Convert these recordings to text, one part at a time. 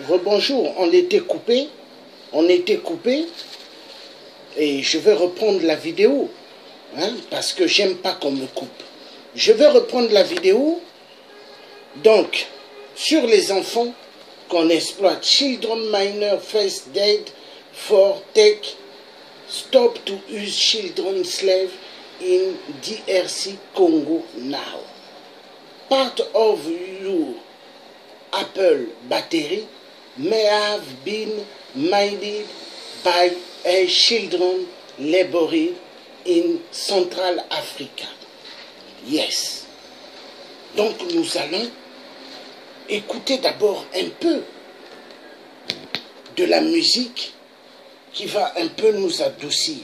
Rebonjour, on était coupé, et je vais reprendre la vidéo, hein, parce que j'aime pas qu'on me coupe. Je vais reprendre la vidéo, donc, sur les enfants qu'on exploite. Children minor first dead for take, stop to use children slave in DRC Congo now. Part of your Apple battery may have been mined by a children laboring in Central Africa. Yes. Donc nous allons écouter d'abord un peu de la musique qui va un peu nous adoucir,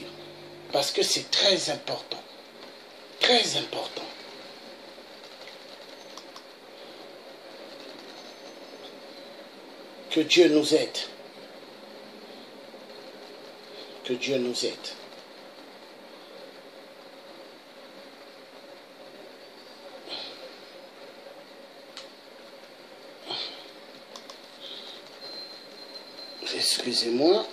parce que c'est très important. Très important. Que Dieu nous aide. Que Dieu nous aide. Excusez-moi.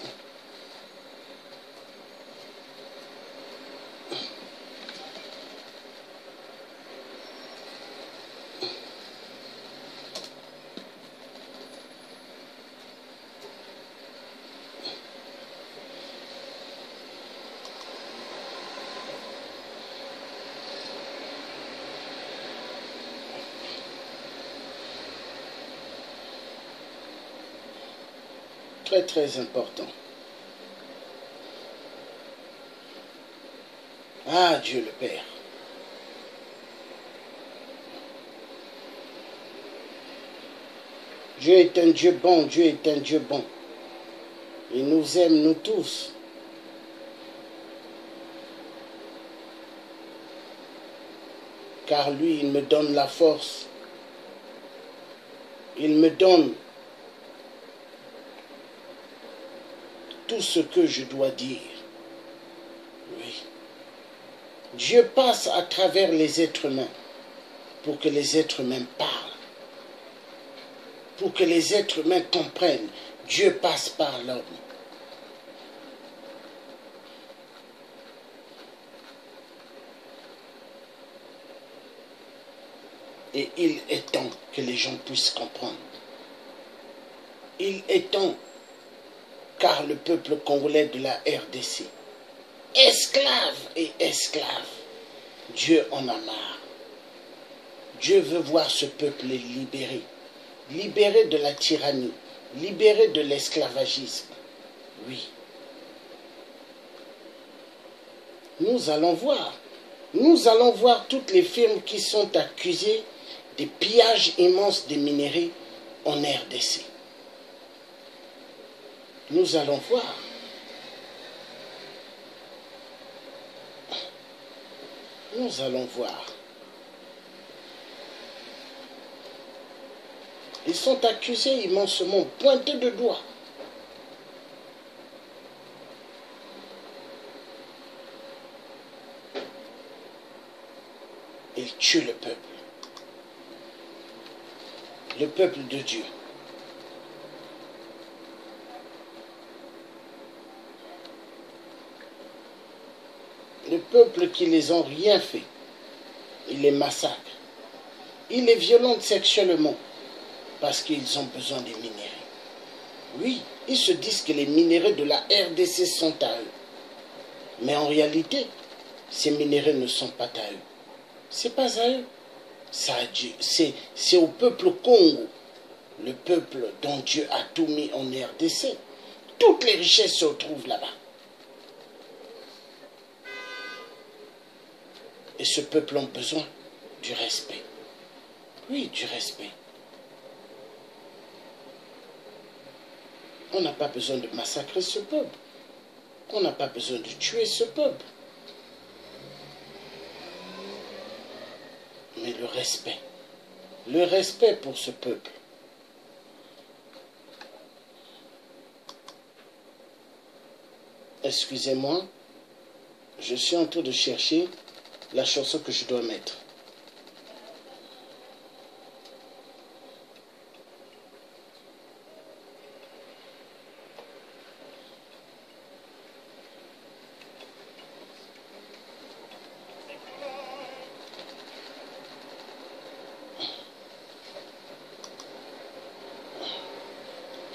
Très très important. Ah, Dieu le Père. Dieu est un Dieu bon, Dieu est un Dieu bon. Il nous aime, nous tous. Car lui, il me donne la force. Il me donne tout ce que je dois dire. Oui. Dieu passe à travers les êtres humains pour que les êtres humains parlent. Pour que les êtres humains comprennent. Dieu passe par l'homme. Et il est temps que les gens puissent comprendre. Il est temps, car le peuple congolais de la RDC, esclave et esclave, Dieu en a marre. Dieu veut voir ce peuple libéré, libéré de la tyrannie, libéré de l'esclavagisme. Oui. Nous allons voir toutes les firmes qui sont accusées des pillages immenses des minerais en RDC. Nous allons voir. Nous allons voir. Ils sont accusés immensement, pointés de doigt. Ils tuent le peuple de Dieu. Le peuple qui les ont rien fait, il les massacre. Il les violente sexuellement parce qu'ils ont besoin des minéraux. Oui, ils se disent que les minéraux de la RDC sont à eux. Mais en réalité, ces minéraux ne sont pas à eux. C'est pas à eux. C'est au peuple Congo, le peuple dont Dieu a tout mis en RDC. Toutes les richesses se retrouvent là-bas. Et ce peuple a besoin du respect. Oui, du respect. On n'a pas besoin de massacrer ce peuple. On n'a pas besoin de tuer ce peuple. Mais le respect pour ce peuple. Excusez-moi, je suis en train de chercher la chanson que je dois mettre.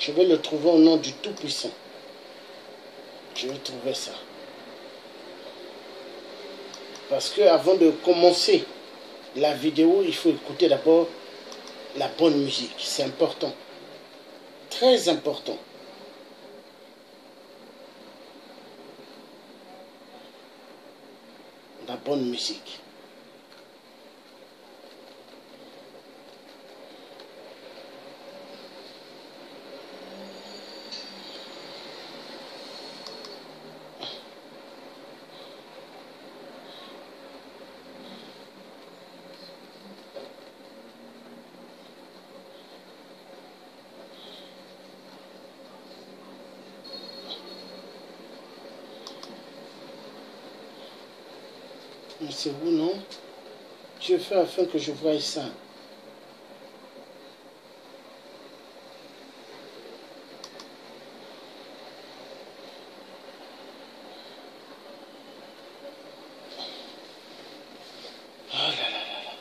Je vais le trouver au nom du Tout-Puissant. Je vais trouver ça. Parce que avant de commencer la vidéo, il faut écouter d'abord la bonne musique. C'est important. Très important. La bonne musique. C'est où, non? Je fais afin que je voie ça. Oh là là là là.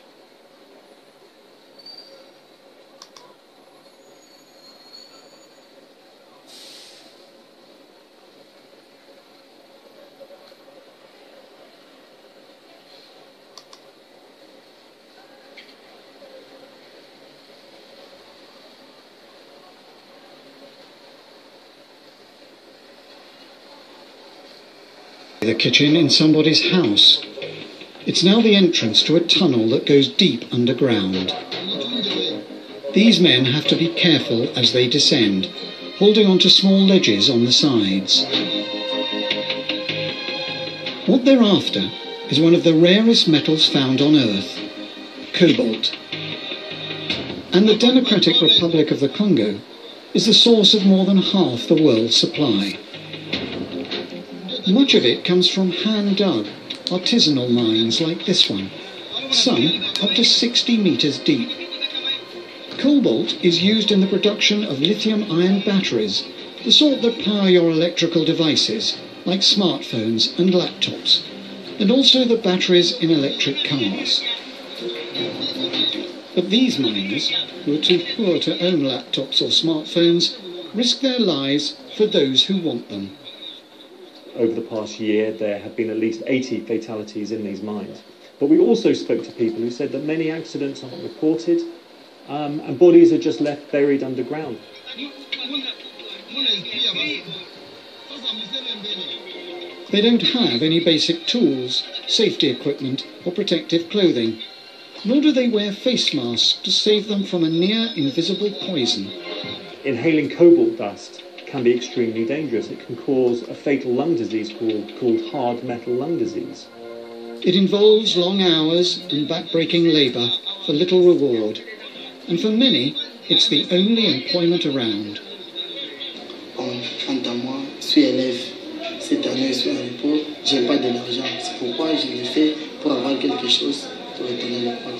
The kitchen in somebody's house. It's now the entrance to a tunnel that goes deep underground. These men have to be careful as they descend, holding onto small ledges on the sides. What they're after is one of the rarest metals found on Earth, cobalt. And the Democratic Republic of the Congo is the source of more than half the world's supply. Much of it comes from hand-dug, artisanal mines like this one, some up to 60 metres deep. Cobalt is used in the production of lithium-ion batteries, the sort that power your electrical devices, like smartphones and laptops, and also the batteries in electric cars. But these miners, who are too poor to own laptops or smartphones, risk their lives for those who want them. Over the past year, there have been at least 80 fatalities in these mines. But we also spoke to people who said that many accidents aren't reported, and bodies are just left buried underground. They don't have any basic tools, safety equipment or protective clothing, nor do they wear face masks to save them from a near-invisible poison. Inhaling cobalt dust can be extremely dangerous. It can cause a fatal lung disease called hard metal lung disease. It involves long hours and back-breaking labour for little reward, and for many, it's the only employment around. Quant à moi, je suis élève. Cette année, je suis en repos. Je n'ai pas de l'argent. C'est pourquoi je le fais pour avoir quelque chose pour retourner à l'école.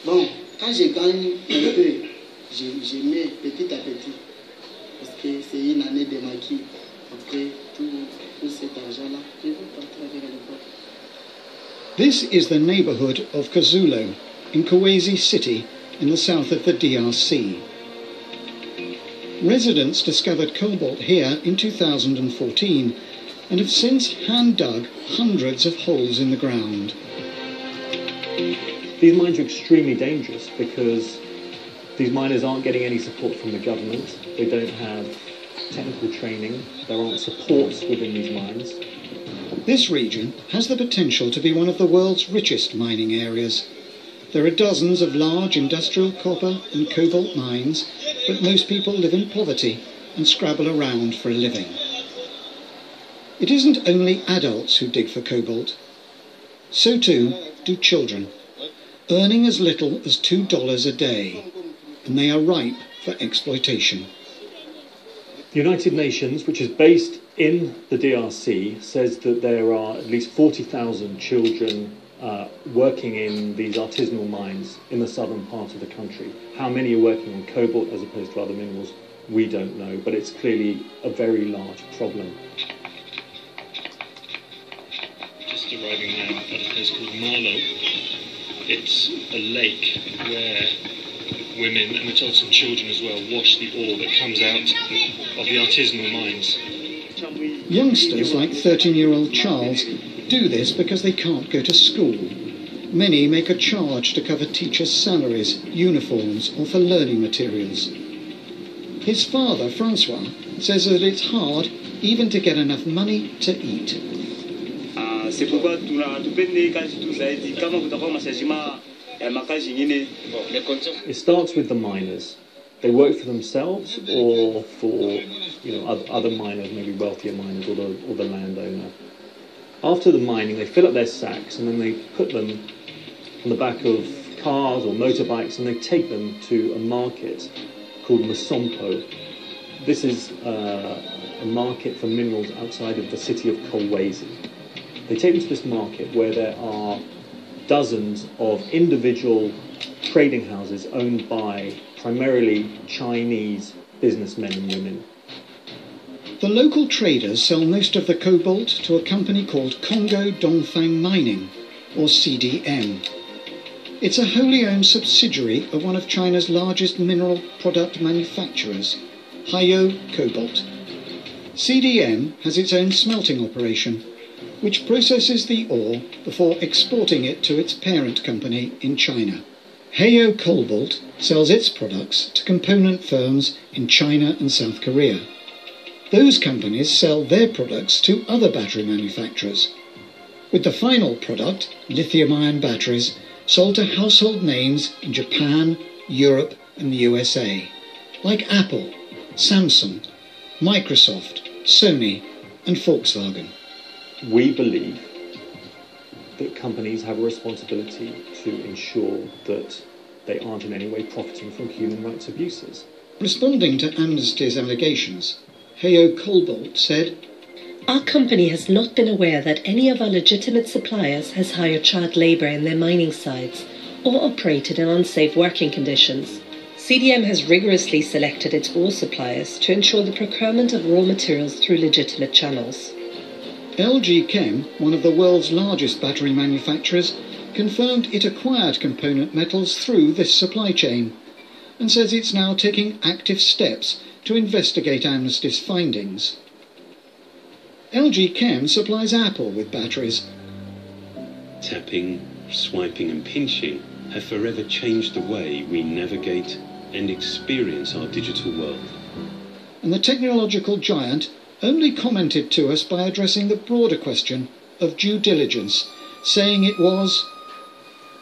Bon, quand je gagne un peu, je mets petit à petit. Parce que c'est une année de maquis. Après tout cet argent-là, je vais partir avec l'école. This is the neighbourhood of Kazulo, in Kolwezi City, in the south of the DRC. Residents discovered cobalt here in 2014 and have since hand-dug hundreds of holes in the ground. These mines are extremely dangerous because these miners aren't getting any support from the government. They don't have technical training. There aren't supports within these mines. This region has the potential to be one of the world's richest mining areas. There are dozens of large industrial copper and cobalt mines, but most people live in poverty and scrabble around for a living. It isn't only adults who dig for cobalt. So too do children, earning as little as $2 a day, and they are ripe for exploitation. The United Nations, which is based in the DRC, says that there are at least 40,000 children working in these artisanal mines in the southern part of the country. How many are working on cobalt as opposed to other minerals, we don't know, but it's clearly a very large problem. Just arriving now at a place called Marlo. It's a lake where women, and we're told some children as well, wash the ore that comes out of the artisanal mines. Youngsters like 13-year-old Charles do this because they can't go to school. Many make a charge to cover teachers' salaries, uniforms, or for learning materials. His father, Francois, says that it's hard even to get enough money to eat. It starts with the miners. They work for themselves or for other miners, maybe wealthier miners or the landowner. After the mining, they fill up their sacks and then they put them on the back of cars or motorbikes and they take them to a market called Masompo. This is a market for minerals outside of the city of Kolwezi. They take them to this market where there are dozens of individual trading houses owned by primarily Chinese businessmen and women. The local traders sell most of the cobalt to a company called Congo Dongfang Mining, or CDM. It's a wholly owned subsidiary of one of China's largest mineral product manufacturers, Haiyou Cobalt. CDM has its own smelting operation, which processes the ore before exporting it to its parent company in China. Haiyou Cobalt sells its products to component firms in China and South Korea. Those companies sell their products to other battery manufacturers, with the final product, lithium-ion batteries, sold to household names in Japan, Europe and the USA, like Apple, Samsung, Microsoft, Sony and Volkswagen. We believe that companies have a responsibility to ensure that they aren't in any way profiting from human rights abuses. Responding to Amnesty's allegations, Haiyou Cobalt said, "Our company has not been aware that any of our legitimate suppliers has hired child labour in their mining sites or operated in unsafe working conditions. CDM has rigorously selected its ore suppliers to ensure the procurement of raw materials through legitimate channels." LG Chem, one of the world's largest battery manufacturers, confirmed it acquired component metals through this supply chain and says it's now taking active steps to investigate Amnesty's findings. LG Chem supplies Apple with batteries. Tapping, swiping and pinching have forever changed the way we navigate and experience our digital world. And the technological giant only commented to us by addressing the broader question of due diligence, saying it was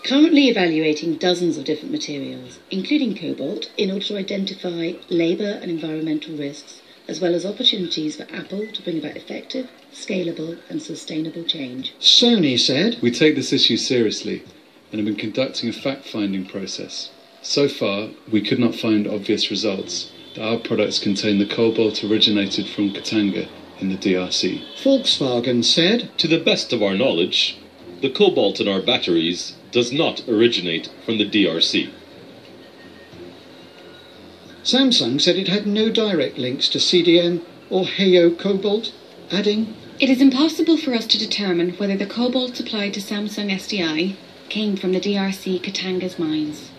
currently evaluating dozens of different materials, including cobalt, in order to identify labour and environmental risks, as well as opportunities for Apple to bring about effective, scalable and sustainable change. Sony said, "We take this issue seriously and have been conducting a fact-finding process. So far, we could not find obvious results that our products contain the cobalt originated from Katanga in the DRC. Volkswagen said, "To the best of our knowledge, the cobalt in our batteries does not originate from the DRC. Samsung said it had no direct links to CDM or Haiyou Cobalt, adding, "It is impossible for us to determine whether the cobalt supplied to Samsung SDI came from the DRC Katanga's mines."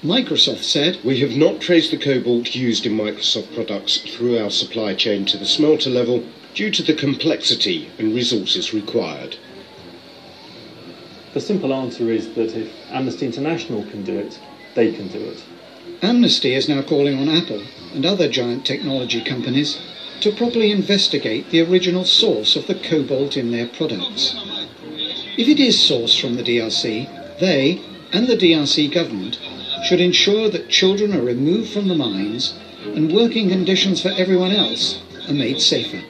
Microsoft said, "We have not traced the cobalt used in Microsoft products through our supply chain to the smelter level due to the complexity and resources required." The simple answer is that if Amnesty International can do it, they can do it. Amnesty is now calling on Apple and other giant technology companies to properly investigate the original source of the cobalt in their products. If it is sourced from the DRC, they and the DRC government should ensure that children are removed from the mines and working conditions for everyone else are made safer.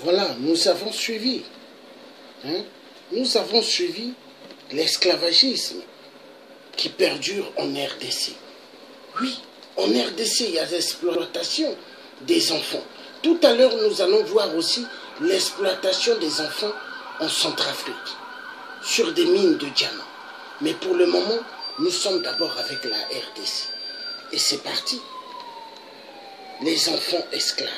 Voilà, nous avons suivi. Nous avons suivi l'esclavagisme qui perdure en RDC. Oui, en RDC, il y a l'exploitation des enfants. Tout à l'heure, nous allons voir aussi l'exploitation des enfants en Centrafrique, sur des mines de diamants. Mais pour le moment, nous sommes d'abord avec la RDC. Et c'est parti. les enfants esclaves.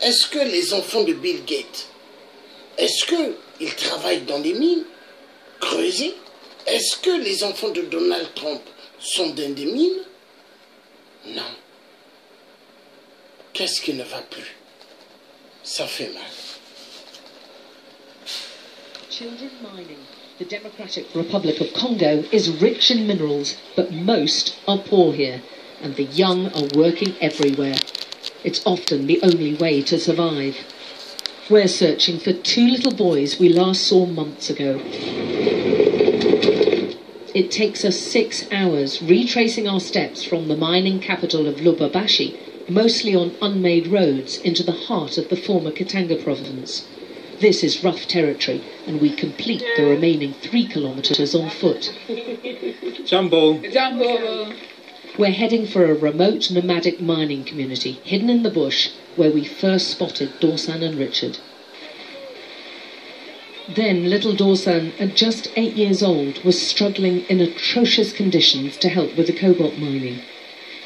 Est-ce que les enfants de Bill Gates, est-ce qu'ils travaillent dans les mines creusées? Est-ce que les enfants de Donald Trump sont dans des mines? Non. Qu'est-ce qui ne va plus? Ça fait mal. Children mining. The Democratic Republic of Congo is rich in minerals, but most are poor here, and the young are working everywhere. It's often the only way to survive. We're searching for 2 little boys we last saw months ago. It takes us 6 hours retracing our steps from the mining capital of Lubumbashi, mostly on unmade roads, into the heart of the former Katanga province. This is rough territory, and we complete the remaining 3 kilometers on foot. Jumbo. We're heading for a remote nomadic mining community hidden in the bush where we first spotted Dorsan and Richard. Then little Dorsan, at just 8 years old, was struggling in atrocious conditions to help with the cobalt mining.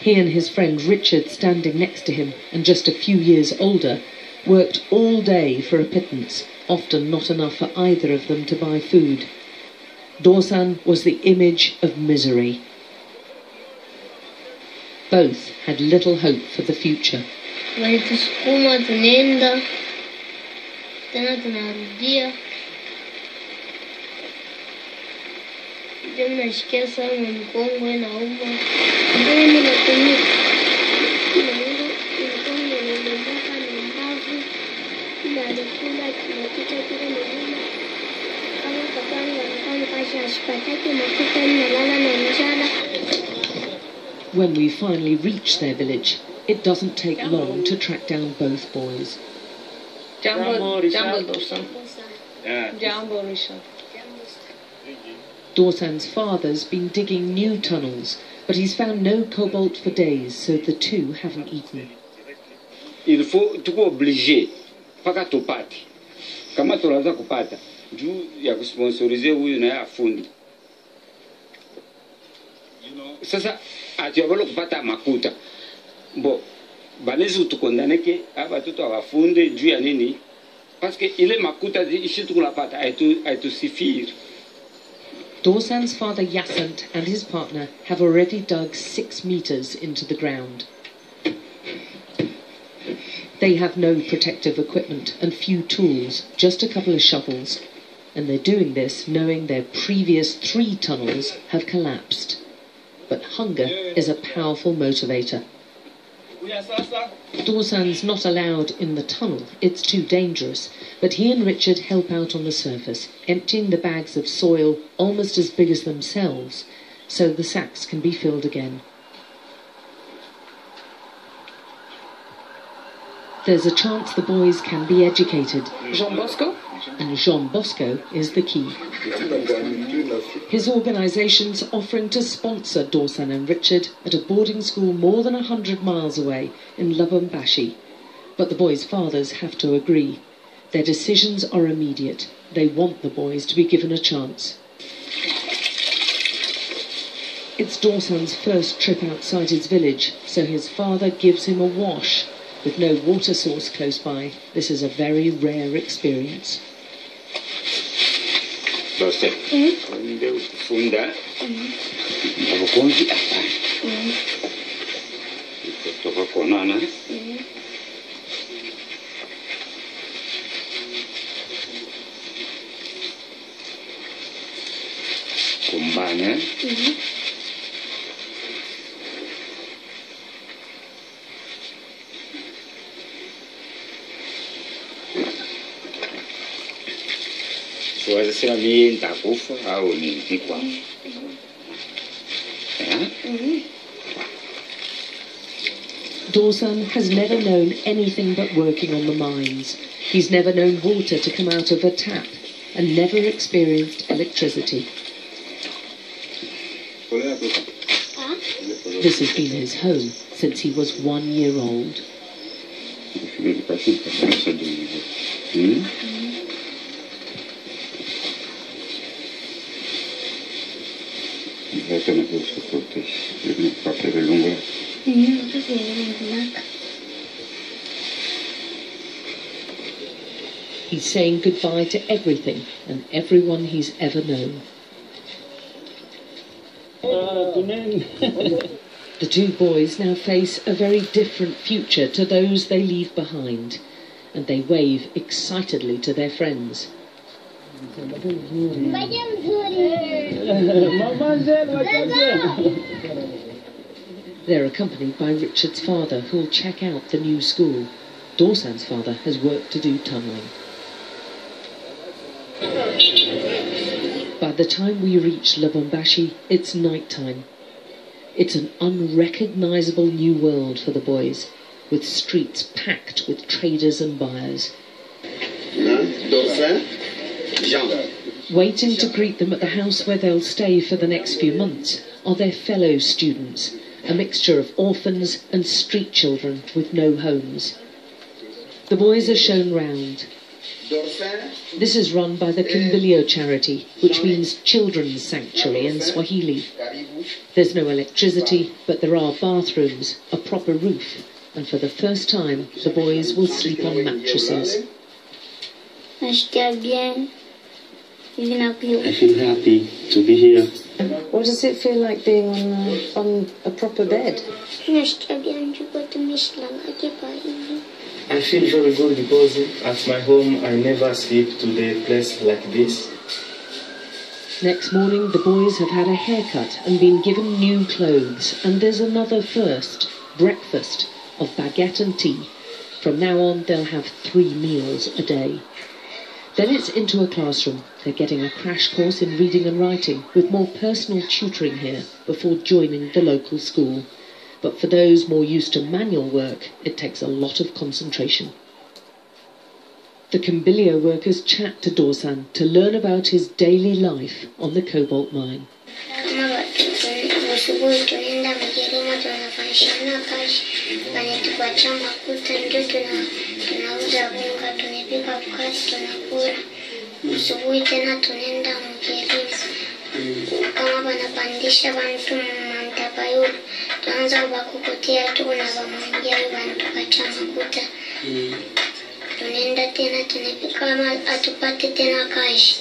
He and his friend Richard, standing next to him and just a few years older, worked all day for a pittance, often not enough for either of them to buy food. Dorsan was the image of misery. Both had little hope for the future. Walitusukuma tunaenda tena tunarudia, ndio nashikia sana mkongo inauma, ndio mimi natumia mkongo unaondoka na mbavu na alikula kinapita kile mlima kama kapanga kama kasha asipataki makuta nalala na njala. When we finally reach their village, it doesn't take long to track down both boys. Jambo Dorsan. Jambo Richard. Dorsan's father's been digging new tunnels, but he's found no cobalt for days, so the two haven't eaten. Il faut tuko obligé paka tupate. Kama tunaweza kupata juu ya kusponsorize huyu na afundi. Sasa atiwabalo kupata makuta. Bo balezi utukondaneke aba tuto abafunde juu ya nini? Parce que ile makuta ishi tukulapata aitu sifir. Dorsan's father Yasant and his partner have already dug 6 meters into the ground. They have no protective equipment and few tools, just a couple of shovels. And they're doing this knowing their previous 3 tunnels have collapsed. But hunger is a powerful motivator. Dorsan's not allowed in the tunnel, it's too dangerous, but he and Richard help out on the surface, emptying the bags of soil almost as big as themselves, so the sacks can be filled again. There's a chance the boys can be educated. Jean Bosco? And Jean Bosco is the key. His organisation's offering to sponsor Dorsan and Richard at a boarding school more than 100 miles away in Lubumbashi. But the boys' fathers have to agree. Their decisions are immediate. They want the boys to be given a chance. It's Dorsan's first trip outside his village, so his father gives him a wash. With no water source close by, this is a very rare experience. Doste. Ndio kufunda. Abukonzi hapa. Kutoka konana. Kumbana. Waweza sema mimi nitakufa au ni kwa. Dorsan has never known anything but working on the mines. He's never known water to come out of a tap and never experienced electricity. This has been his home since he was 1 year old. He's saying goodbye to everything and everyone he's ever known. The two boys now face a very different future to those they leave behind, and they wave excitedly to their friends. They're accompanied by Richard's father, who'll check out the new school. Dorsan's father has work to do tunnelling. By the time we reach Lubumbashi, it's night time. It's an unrecognisable new world for the boys, with streets packed with traders and buyers. Waiting to greet them at the house where they'll stay for the next few months are their fellow students, a mixture of orphans and street children with no homes. The boys are shown round. This is run by the Kimbilio charity, which means Children's Sanctuary in Swahili. There's no electricity, but there are bathrooms, a proper roof, and for the first time, the boys will sleep on mattresses. I feel happy to be here. What does it feel like being on a proper bed? I feel very good because at my home I never sleep to the place like this. Next morning, the boys have had a haircut and been given new clothes, and there's another first, breakfast, of baguette and tea. From now on, they'll have 3 meals a day. Then it's into a classroom. They're getting a crash course in reading and writing, with more personal tutoring here before joining the local school. But for those more used to manual work, it takes a lot of concentration. The Kimbilio workers chat to Dorsan to learn about his daily life on the cobalt mine. Kama banapandisha bantu mantapayo tuanza bakukotea tu na bamwangia bantu kacha makuta tunaenda tena tunapika kama atupate tena kashi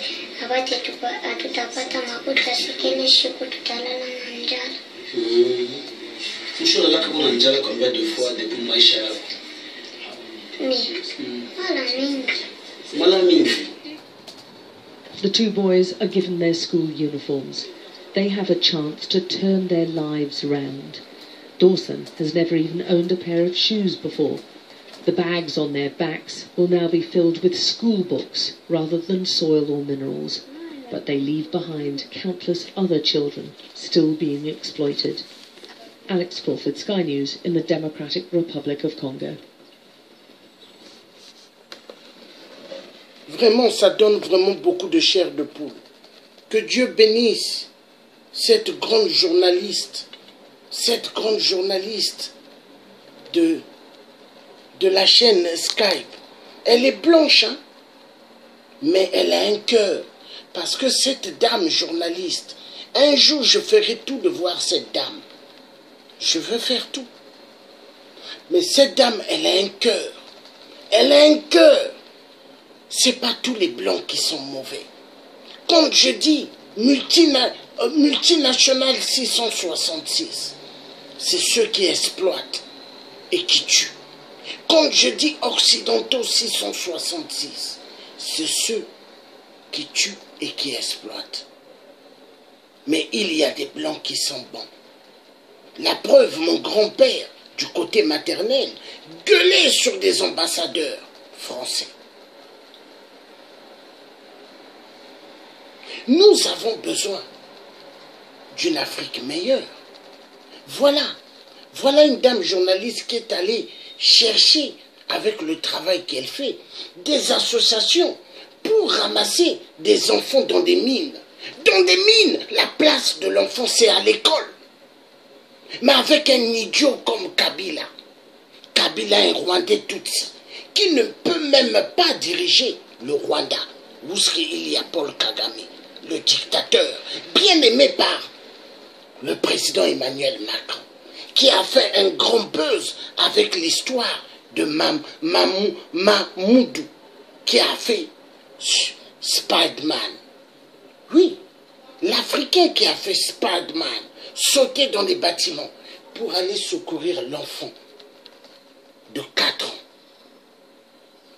abate atutapata makuta sikene siku tutalala na njala. Mshona lako kuna njala combien de fois depuis maisha yako? Mala mingi. The two boys are given their school uniforms. They have a chance to turn their lives round. Dorsan has never even owned a pair of shoes before. The bags on their backs will now be filled with school books rather than soil or minerals, but they leave behind countless other children still being exploited. Alex Crawford, Sky News, in the Democratic Republic of Congo. Vraiment, ça donne vraiment beaucoup de chair de poule. Que Dieu bénisse cette grande journaliste de la chaîne Skype. Elle est blanche, hein? Mais elle a un cœur. Parce que cette dame journaliste, un jour je ferai tout de voir cette dame. Je veux faire tout. Mais cette dame, elle a un cœur. Elle a un cœur. C'est pas tous les blancs qui sont mauvais. Quand je dis multinational 666, c'est ceux qui exploitent et qui tuent. Quand je dis occidentaux 666, c'est ceux qui tuent et qui exploitent. Mais il y a des blancs qui sont bons. La preuve, mon grand-père, du côté maternel, gueulait sur des ambassadeurs français. Nous avons besoin d'une Afrique meilleure. Voilà une dame journaliste qui est allée chercher, avec le travail qu'elle fait, des associations pour ramasser des enfants dans des mines. Dans des mines, la place de l'enfant, c'est à l'école. Mais avec un idiot comme Kabila, un Rwandais Tutsi, qui ne peut même pas diriger le Rwanda, où il y a Paul Kagame, le dictateur, bien aimé par le président Emmanuel Macron, qui a fait un grand buzz avec l'histoire de Mamoudou, qui a fait Spider-Man. Oui, l'Africain qui a fait Spider-Man, sauter dans les bâtiments pour aller secourir l'enfant de 4 ans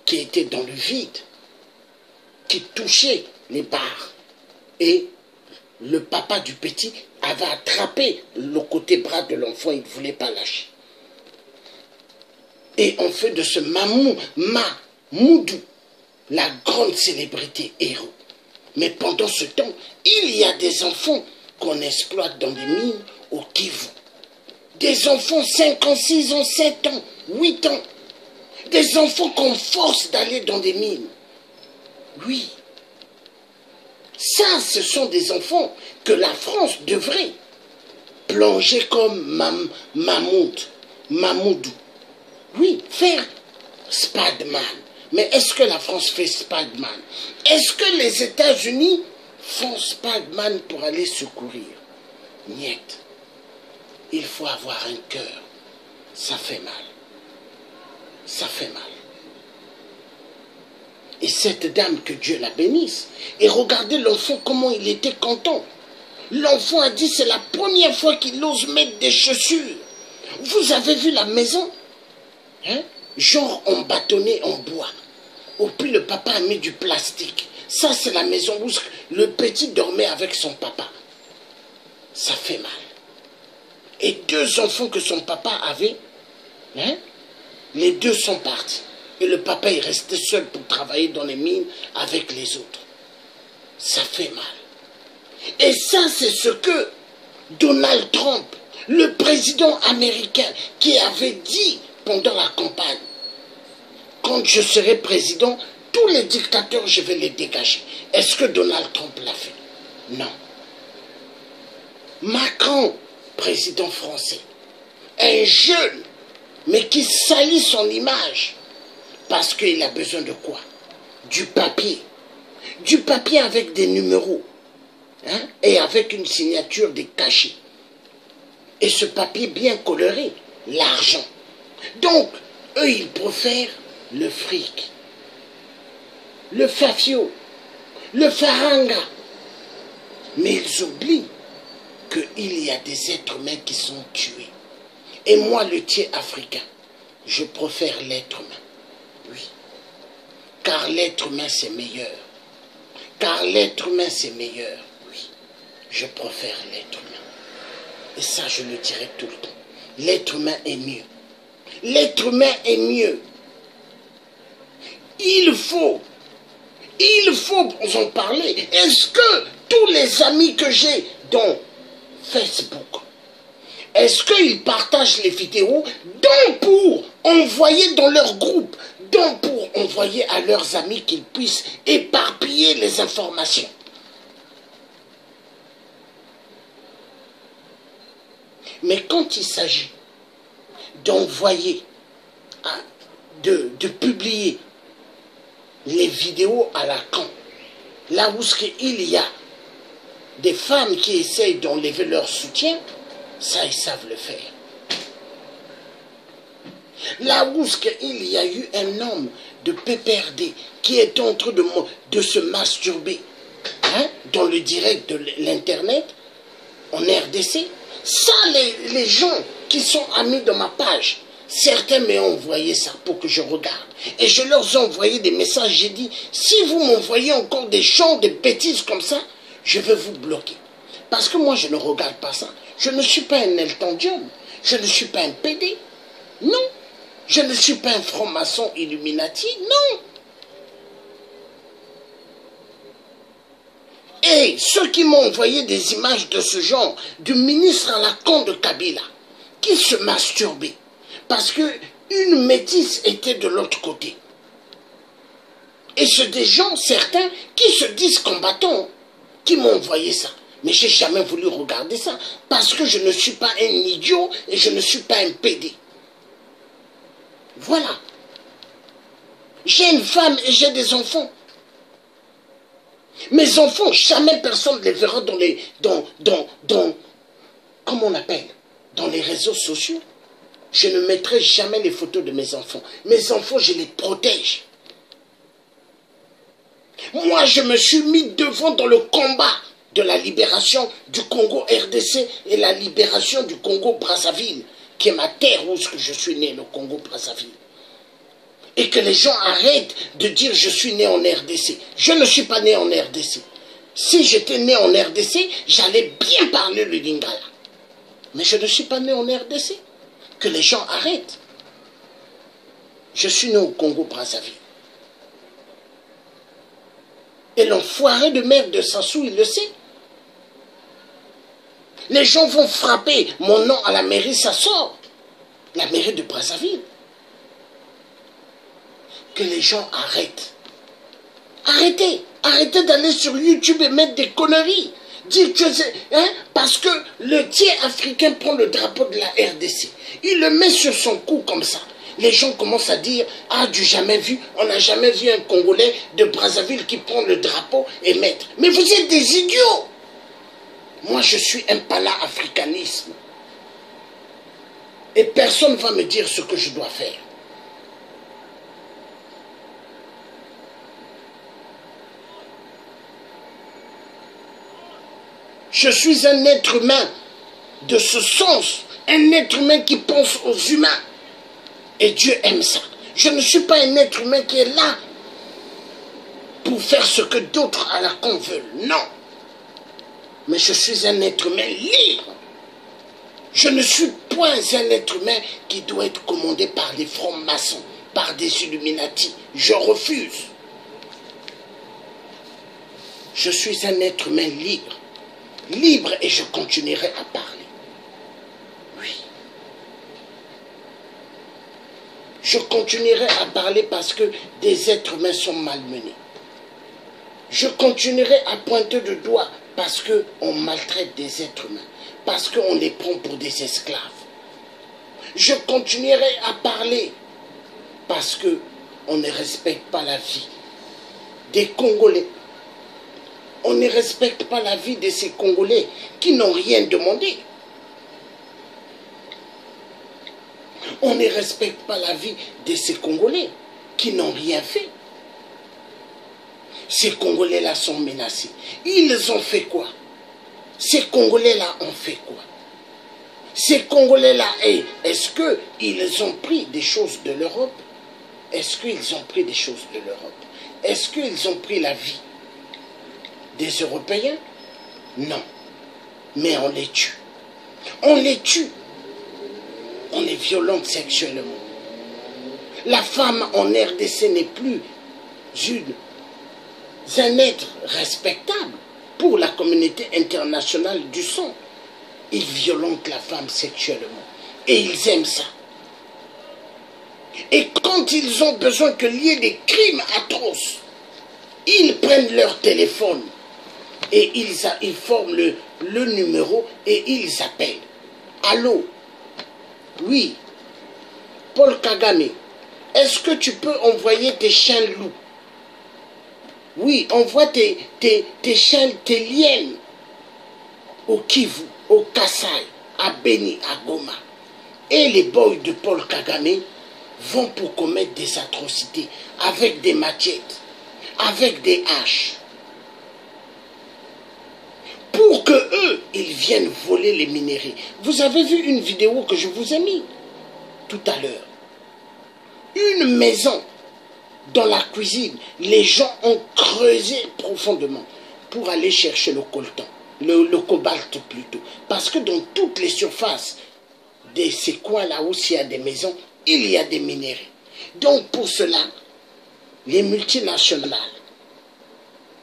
qui était dans le vide, qui touchait les barres. Et le papa du petit avait attrapé le côté bras de l'enfant, il ne voulait pas lâcher. Et on fait de ce Mamoudou la grande célébrité héros. Mais pendant ce temps, il y a des enfants qu'on exploite dans les mines au Kivu. Des enfants 5 ans, 6 ans, 7 ans, 8 ans. Des enfants qu'on force d'aller dans des mines. Oui. Ça, ce sont des enfants que la France devrait plonger comme Mamoudou. Oui, faire Spider-Man. Mais est-ce que la France fait Spider-Man? Est-ce que les États-Unis font Spider-Man pour aller secourir? Niet. Il faut avoir un cœur. Ça fait mal. Ça fait mal. Et cette dame, que Dieu la bénisse, et regardez l'enfant, comment il était content. L'enfant a dit, c'est la première fois qu'il ose mettre des chaussures. Vous avez vu la maison? Hein? Genre en bâtonnet en bois. Au puis le papa a mis du plastique. Ça, c'est la maison où le petit dormait avec son papa. Ça fait mal. Et 2 enfants que son papa avait, hein? Les 2 sont partis. Et le papa est resté seul pour travailler dans les mines avec les autres. Ça fait mal. Et ça, c'est ce que Donald Trump, le président américain, qui avait dit pendant la campagne, quand je serai président, tous les dictateurs, je vais les dégager. Est-ce que Donald Trump l'a fait? Non. Macron, président français, un jeune, mais qui salit son image, parce qu'il a besoin de quoi? Du papier. Du papier avec des numéros, hein, et avec une signature des cachets. Et ce papier bien coloré, l'argent. Donc, eux, ils préfèrent le fric, le fafio, le faranga. Mais ils oublient qu'il y a des êtres humains qui sont tués. Et moi, le tiers africain, je préfère l'être humain. Oui. Car l'être humain, c'est meilleur. Car l'être humain, c'est meilleur. Oui. Je préfère l'être humain. Et ça, je le dirai tout le temps. L'être humain est mieux. L'être humain est mieux. Il faut en parler. Est-ce que tous les amis que j'ai dans Facebook, est-ce qu'ils partagent les vidéos donc pour envoyer dans leur groupe, donc pour envoyer à leurs amis qu'ils puissent éparpiller les informations? Mais quand il s'agit d'envoyer, de publier les vidéos à la con, là où il y a des femmes qui essayent d'enlever leur soutien, ça ils savent le faire. Là où il y a eu un homme de PPRD qui est en train de se masturber, hein, dans le direct de l'internet en RDC, ça les gens qui sont amis de ma page, certains m'ont envoyé ça pour que je regarde. Et je leur ai envoyé des messages. J'ai dit, si vous m'envoyez encore des gens, des bêtises comme ça, je vais vous bloquer. Parce que moi, je ne regarde pas ça. Je ne suis pas un Elton John. Je ne suis pas un PD. Non. Je ne suis pas un franc-maçon Illuminati. Non. Et ceux qui m'ont envoyé des images de ce genre, du ministre à la con de Kabila, qui se masturbait, parce qu'une métisse était de l'autre côté. Et c'est des gens, certains, qui se disent combattants, qui m'ont envoyé ça. Mais je n'ai jamais voulu regarder ça, parce que je ne suis pas un idiot et je ne suis pas un PD. Voilà. J'ai une femme et j'ai des enfants. Mes enfants, jamais personne ne les verra comment on appelle, dans les réseaux sociaux. Je ne mettrai jamais les photos de mes enfants. Mes enfants, je les protège. Moi, je me suis mis devant dans le combat de la libération du Congo RDC et la libération du Congo Brazzaville, qui est ma terre où je suis né, le Congo Brazzaville. Et que les gens arrêtent de dire je suis né en RDC. Je ne suis pas né en RDC. Si j'étais né en RDC, j'allais bien parler le lingala. Mais je ne suis pas né en RDC. Que les gens arrêtent. Je suis né au Congo Brazzaville. Et l'enfoiré de maire de Sassou, il le sait. Les gens vont frapper mon nom à la mairie, ça sort. La mairie de Brazzaville. Que les gens arrêtent. Arrêtez. Arrêtez d'aller sur YouTube et mettre des conneries. Dire que c'est... Hein, parce que le tiers africain prend le drapeau de la RDC. Il le met sur son cou comme ça. Les gens commencent à dire, ah, du jamais vu, on n'a jamais vu un Congolais de Brazzaville qui prend le drapeau et mettre. Mais vous êtes des idiots. Moi, je suis un pana-africanisme. Et personne ne va me dire ce que je dois faire. Je suis un être humain de ce sens, un être humain qui pense aux humains. Et Dieu aime ça. Je ne suis pas un être humain qui est là pour faire ce que d'autres à la con veulent. Non. Mais je suis un être humain libre. Je ne suis point un être humain qui doit être commandé par des francs-maçons, par des Illuminati. Je refuse. Je suis un être humain libre. Libre et je continuerai à parler. Oui. Je continuerai à parler parce que des êtres humains sont malmenés. Je continuerai à pointer le doigt parce qu'on maltraite des êtres humains, parce qu'on les prend pour des esclaves. Je continuerai à parler parce qu'on ne respecte pas la vie des Congolais. On ne respecte pas la vie de ces Congolais qui n'ont rien demandé. On ne respecte pas la vie de ces Congolais qui n'ont rien fait. Ces Congolais-là sont menacés. Ils ont fait quoi? Ces Congolais-là ont fait quoi? Ces Congolais-là, est-ce qu'ils ont pris des choses de l'Europe? Est-ce qu'ils ont pris des choses de l'Europe? Est-ce qu'ils ont pris la vie des Européens? Non. Mais on les tue. On les tue. On les violente sexuellement. La femme en RDC n'est plus un être respectable pour la communauté internationale du sang. Ils violentent la femme sexuellement. Et ils aiment ça. Et quand ils ont besoin qu'il y ait des crimes atroces, ils prennent leur téléphone et ils forment le numéro et ils appellent. Allô? Oui. Paul Kagame, est-ce que tu peux envoyer tes chiens loups? Oui, envoie tes chiens, tes liens au Kivu, au Kassai, à Beni, à Goma. Et les boys de Paul Kagame vont pour commettre des atrocités avec des machettes, avec des haches. Pour que eux, ils viennent voler les minéraux. Vous avez vu une vidéo que je vous ai mis tout à l'heure. Une maison dans la cuisine, les gens ont creusé profondément pour aller chercher le coltan, le cobalt plutôt. Parce que dans toutes les surfaces de ces coins-là où il y a des maisons, il y a des minéraux. Donc pour cela, les multinationales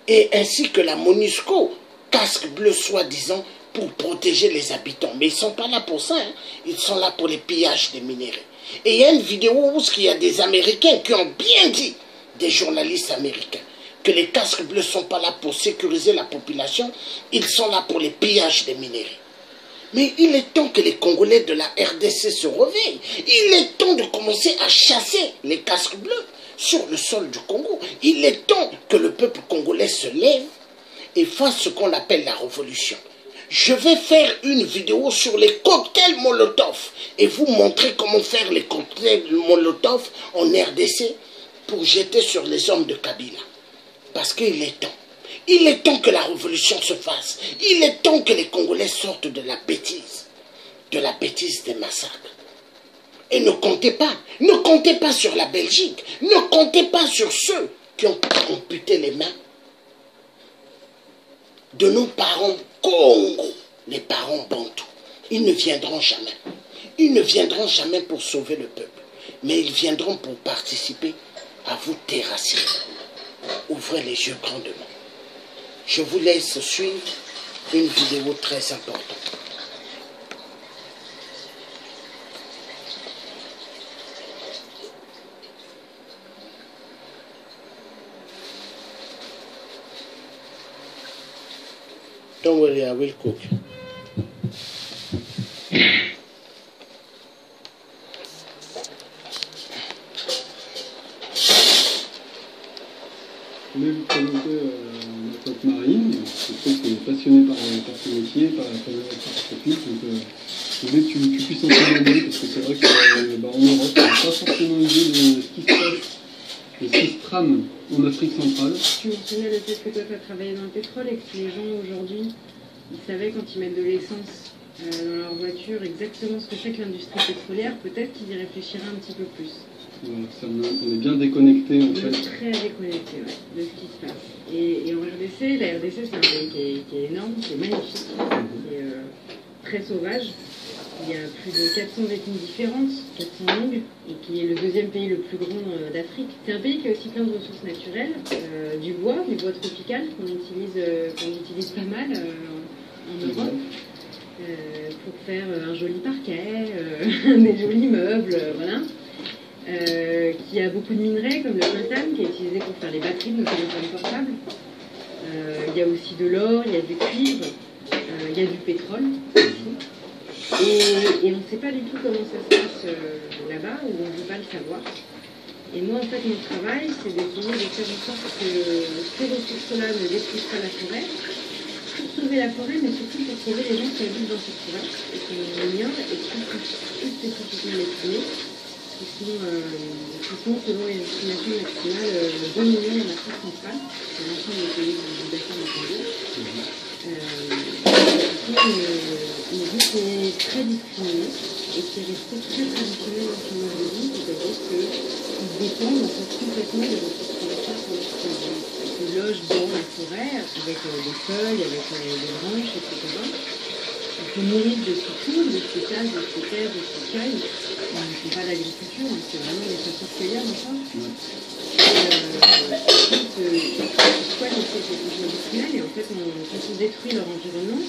et ainsi que la MONUSCO, casque bleu soi-disant pour protéger les habitants. Mais ils ne sont pas là pour ça, hein. Ils sont là pour les pillages des minéraux. Et il y a une vidéo où il y a des Américains qui ont bien dit, des journalistes américains, que les casques bleus ne sont pas là pour sécuriser la population, ils sont là pour les pillages des minéraux. Mais il est temps que les Congolais de la RDC se réveillent. Il est temps de commencer à chasser les casques bleus sur le sol du Congo. Il est temps que le peuple congolais se lève et fasse ce qu'on appelle la révolution. Je vais faire une vidéo sur les cocktails Molotov et vous montrer comment faire les cocktails Molotov en RDC pour jeter sur les hommes de Kabila. Parce qu'il est temps. Il est temps que la révolution se fasse. Il est temps que les Congolais sortent de la bêtise des massacres. Et ne comptez pas sur la Belgique, ne comptez pas sur ceux qui ont amputé les mains de nos parents Congo, les parents bantous. Ils ne viendront jamais. Ils ne viendront jamais pour sauver le peuple, mais ils viendront pour participer à vous terrasser. Ouvrez les yeux grandement. Je vous laisse suivre une vidéo très importante. Don't worry, I will cook. Je voulais vous présenter ma tante Marine. Je sais que tu es passionnée par ce métier, par la problématique technique. Donc, je voulais que tu puisses en témoigner, parce que c'est vrai qu'en Europe, on n'a pas forcément idée de ce qui se passe, de ce qui se trame en Afrique centrale. Tu mentionnais le fait que toi, tu as travaillé dans le pétrole et que les gens aujourd'hui, ils savaient quand ils mettent de l'essence dans leur voiture exactement ce que c'est que l'industrie pétrolière, peut-être qu'ils y réfléchiraient un petit peu plus. Voilà, on est bien déconnecté en fait. Très déconnecté, ouais, de ce qui se passe. Et en RDC, la RDC c'est un pays qui est énorme, qui est magnifique, qui est très sauvage. Il y a plus de 400 ethnies différentes, 400 langues, et qui est le deuxième pays le plus grand d'Afrique. C'est un pays qui a aussi plein de ressources naturelles, du bois tropical qu'on utilise pas mal en Europe, pour faire un joli parquet, des jolis meubles, voilà. Qui a beaucoup de minerais comme le coltan qui est utilisé pour faire les batteries de nos téléphones portables. Il y a aussi de l'or, il y a du cuivre, il y a du pétrole aussi. Et on ne sait pas du tout comment ça se passe là-bas, ou on ne veut pas le savoir. Et moi, en fait, mon travail, c'est d'essayer de faire en sorte que ces ressources-là ne détruisent pas la forêt, pour sauver la forêt, mais surtout pour sauver les gens qui habitent dans cette forêt, et qui ignorent, et qui sont toutes spécifiquement destinés, qui sont, selon les estimations maximales, 2 millions en Afrique centrale, c'est l'ensemble des pays du bassin du Congo. C'est une vie qui est très discriminée et qui est restée très traditionnelle dans son mode de vie, c'est-à-dire qu'ils dépendent en fait complètement des ressources forestières pour leur survie. Ils se logent dans la forêt avec des feuilles, avec des branches, etc. Ils se nourrissent de ce qu'ils trouvent, de ce qu'ils chassent, de ce qu'ils pêchent, de ce qu'ils cueillent. Ils ne font pas d'agriculture, c'est vraiment des chasseurs-cueilleurs encore. Ils soignent ces techniques industrielles et en fait, quand on détruit leur environnement,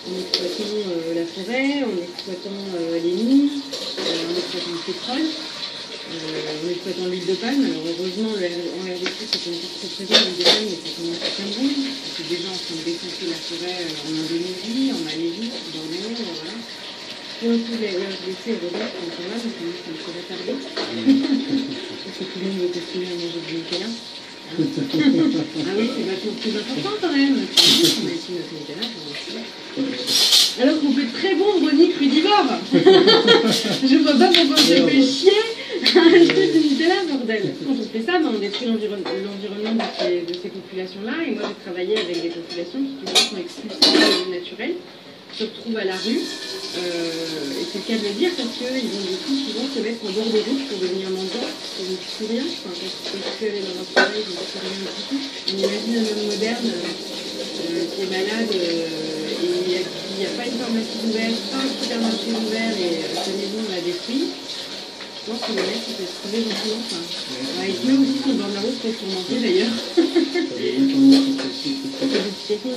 en exploitant la forêt, en exploitant les mines, en exploitant le pétrole, en exploitant l'huile de palme. Alors heureusement, en RDC, c'est pas encore très présent l'huile de palme, mais ça commence à Cameroun. C'est déjà en train de défoncer la forêt en Indonésie, en Malaisie, au Bornéo, voilà. Pour le coup, les RDC et Robert sont encore là, donc ça me fait retarder. Parce que tout le monde veut continuer à manger du Nutella. Ah oui, c'est vachement plus important quand même. On a ici notre Nutella pour l'instant. Alors qu'on fait très bon brownie crudivore. Je vois pas pourquoi on se fait chier à acheter du Nutella, bordel. Quand on fait ça, on détruit l'environnement de ces populations-là. Et moi, j'ai travaillé avec des populations qui, sont expulsées du milieu naturel, se retrouvent à la rue. Et c'est le cas de le dire parce qu'ils vont du coup souvent se mettre en bord de route pour devenir mendiants, pour ne plus rien. Enfin, quand tu peux aller dans leur forêt, ils ne plus rien du tout. On imagine un homme moderne qui est malade et il n'y a pas une pharmacie ouverte, pas un supermarché ouvert et sa maison on l'a détruit. Je pense que le mec il peut se trouver gentiment. Enfin, il se met aussi sur le bord de la route pour manger d'ailleurs. Et la chose qui est c'est que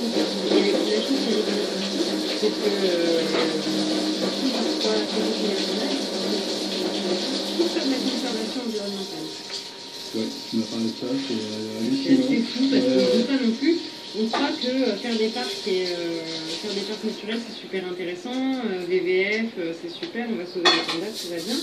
Ouais, tu m'as parlé de ça, c'est hallucinant. C'est fou parce qu'on ne veut pas non plus. On croit que faire des parcs naturels c'est super intéressant, VVF c'est super, on va sauver les pandas, tout va bien.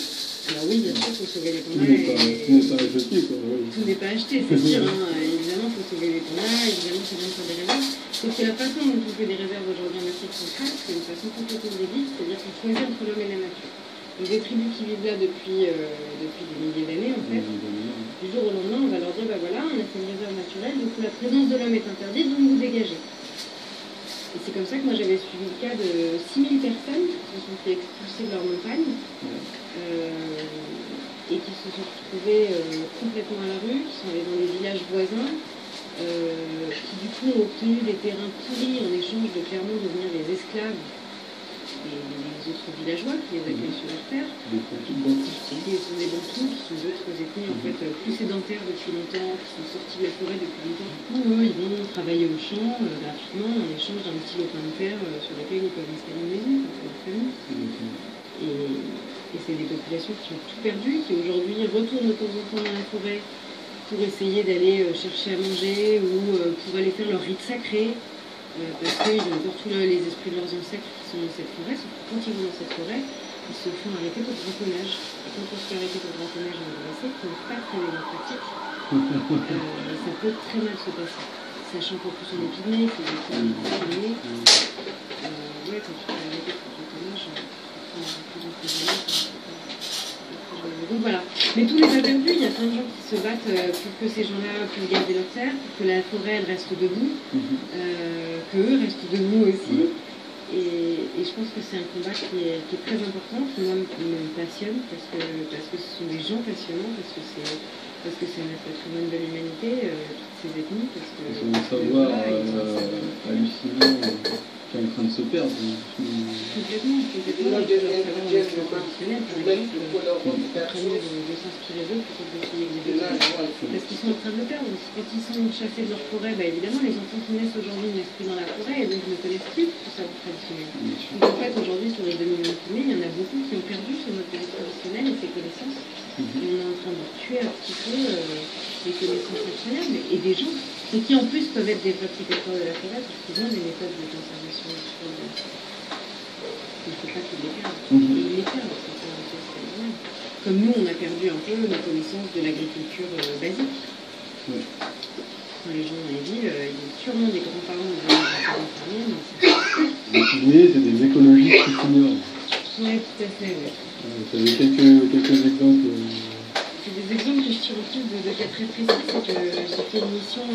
Alors oui, bien sûr, il faut sauver les pandas. Tout n'est pas acheté, quoi. Tout n'est pas acheté, c'est sûr, hein, évidemment. évidemment, il faut sauver les là, évidemment, c'est bien de faire des réserves. Sauf que la façon dont on fait des réserves aujourd'hui en Afrique centrale, c'est une façon complètement débile, c'est-à-dire qu'on choisit entre l'homme et la nature. Donc des tribus qui vivent là depuis des milliers d'années, en fait, du jour au lendemain, on va leur dire, bah voilà, on a fait une réserve naturelle, donc la présence de l'homme est interdite, donc vous dégagez. Et c'est comme ça que moi j'avais suivi le cas de 6000 personnes qui se sont fait expulser de leur montagne et qui se sont retrouvées complètement à la rue, qui sont allés dans les villages voisins, qui du coup ont obtenu des terrains pourris en échange de clairement devenir des esclaves des autres villageois qui les accueillent sur leur terre. Des Bantous. Qui sont des Bantous, qui sont d'autres ethnies en fait plus sédentaires depuis longtemps, qui sont sortis de la forêt depuis longtemps. Du coup, eux, ils vont travailler au champ gratuitement en échange d'un petit lopin de terre sur lequel ils peuvent installer une maison pour leur famille. Et c'est des populations qui ont tout perdu, qui aujourd'hui retournent de temps en temps dans la forêt pour essayer d'aller chercher à manger ou pour aller faire leur rite sacré. Parce qu'ils ont encore tous les esprits de leurs ancêtres qui sont dans cette forêt, sauf que quand ils vont dans cette forêt, ils se font arrêter pour braconnage. Et quand on se fait arrêter pour braconnage en Indonésie, qui n'est pas très démocratique, ça peut très mal se passer. Sachant qu'en plus on est pygmée, qu'il faut des pygmées, ouais, quand tu te fais arrêter pour braconnage, donc voilà. Mais tout n'est pas perdu, il y a plein de gens qui se battent pour que ces gens-là puissent garder leur terre, pour que la forêt elle reste debout, qu'eux restent debout aussi. Et je pense que c'est un combat qui est très important, qui moi me passionne, parce que ce sont des gens passionnants, parce que c'est notre patrimoine de l'humanité, toutes ces ethnies. C'est un savoir hallucinant qui est en train de se perdre. Complètement. Moi, je veux savoir le traditionnel, par exemple, de s'inspirer d'eux plutôt que d'essayer de les parce qu'ils sont en train de le perdre. Quand ils sont chassés de leur forêt, bah, évidemment, les enfants qui naissent aujourd'hui naissent plus dans la forêt et donc ne connaissent plus ce savoir traditionnel. Donc en fait, aujourd'hui, sur les 2 millions de Pygmées, il y en a beaucoup qui ont perdu ce mode de vie traditionnel et ses connaissances. Et on est en train de tuer un petit peu les connaissances traditionnelles et des gens qui en plus peuvent être des vrais protecteurs de la forêt parce qu'ils ont des méthodes de conservation naturelle de la forêt. Il ne faut pas qu'ils les perdent. Ils les perdent, c'est normal. Comme nous, on a perdu un peu nos connaissances de l'agriculture basique. Quand les gens dans les villes, il y a sûrement des grands-parents de fermiers, mais les Pygmées, c'est des écologistes qui s'ignorent. Oui, tout à fait, oui. Vous avez quelques exemples C'est des exemples que je tire en plus de cas très précis, c'est que j'ai fait une mission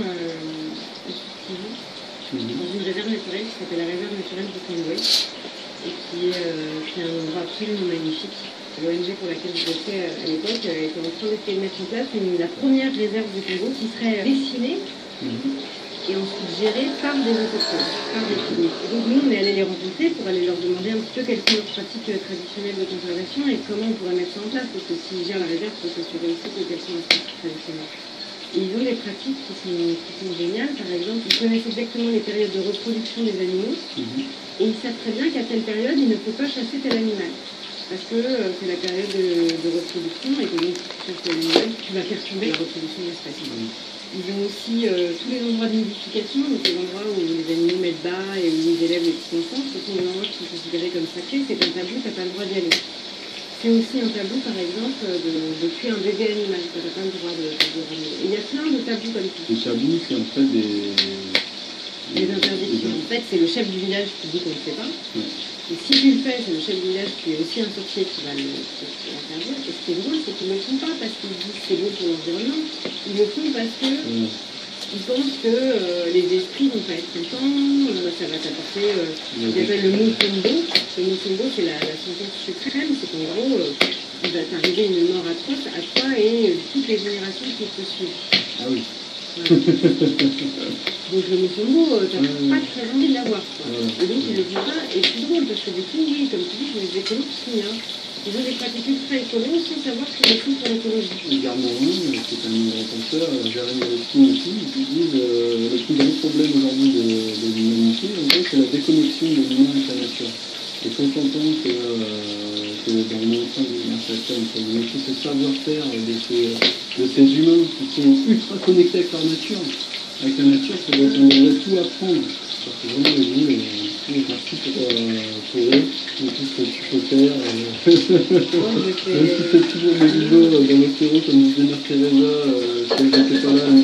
dans une réserve naturelle qui s'appelle la réserve naturelle du Congo et qui est un endroit absolument magnifique. L'ONG pour laquelle je bossais à l'époque était en train d'essayer de mettre en place la première réserve du Congo qui serait dessinée et ensuite gérée par des autochtones, par des Pygmées. Donc nous, on est allés les rencontrer pour aller leur demander un petit peu quelles sont leurs pratiques traditionnelles de conservation et comment on pourrait mettre ça en place, parce que s'ils gèrent la réserve, il faut s'assurer aussi que quelles sont leurs pratiques traditionnelles. Et ils ont des pratiques qui sont géniales. Par exemple, ils connaissent exactement les périodes de reproduction des animaux et ils savent très bien qu'à telle période, il ne faut pas chasser tel animal. Parce que c'est la période de reproduction et que donc si tu chasses l'animal, tu vas perturber la reproduction de l'espèce. Ils ont aussi tous les endroits de nidification, donc les endroits où les animaux mettent bas et où ils élèvent les petits enfants, ce sont des endroits qui sont considérés comme sacrés, c'est un tabou, tu n'as pas le droit d'y aller. C'est aussi un tabou, par exemple, de tuer un bébé animal, tu n'as pas le droit de ramener. Et il y a plein de tabous comme ça. Les tabous, c'est en fait des interdictions. En fait, c'est le chef du village qui dit qu'on ne le fait pas. Et si tu le fais, c'est le chef du village qui est aussi un sorcier qui va l'interdire. Et ce qui est drôle, c'est qu'ils ne le font pas parce qu'ils disent que c'est bon pour l'environnement. Ils le font parce que ils pensent que les esprits vont pas être contents, ça va t'apporter ce qu'ils appellent le Motombo. Le Motombo, c'est la sentence suprême, c'est qu'en gros, il va t'arriver une mort atroce à toi et toutes les générations qui te suivent. Ah oui. Donc le Motombo, t'as pas très envie de l'avoir. Et donc ils le font pas, et c'est drôle parce que du coup, oui, comme tu dis, c'est des écolos qui s'ignorent. Ils ont des pratiques ultra écolos sans savoir ce qu'ils font pour l'écologie. Les Gardes-Marins, c'est un grand penseur, Jérémy Reskin aussi, ils disent le plus grand problème aujourd'hui de l'humanité, en fait, c'est la déconnexion de l'humain avec la nature. Et quand on entend que on est en train de mettre tout ce savoir-faire de ces humains qui sont ultra connectés avec leur nature, ça devrait tout apprendre. J'espère que vraiment vous et merci pour eux, pour tout ce que tu peux faire. Même si tu fais toujours des vidéos dans l'apéro comme disait Mère Teresa, si elle n'était pas là, mais...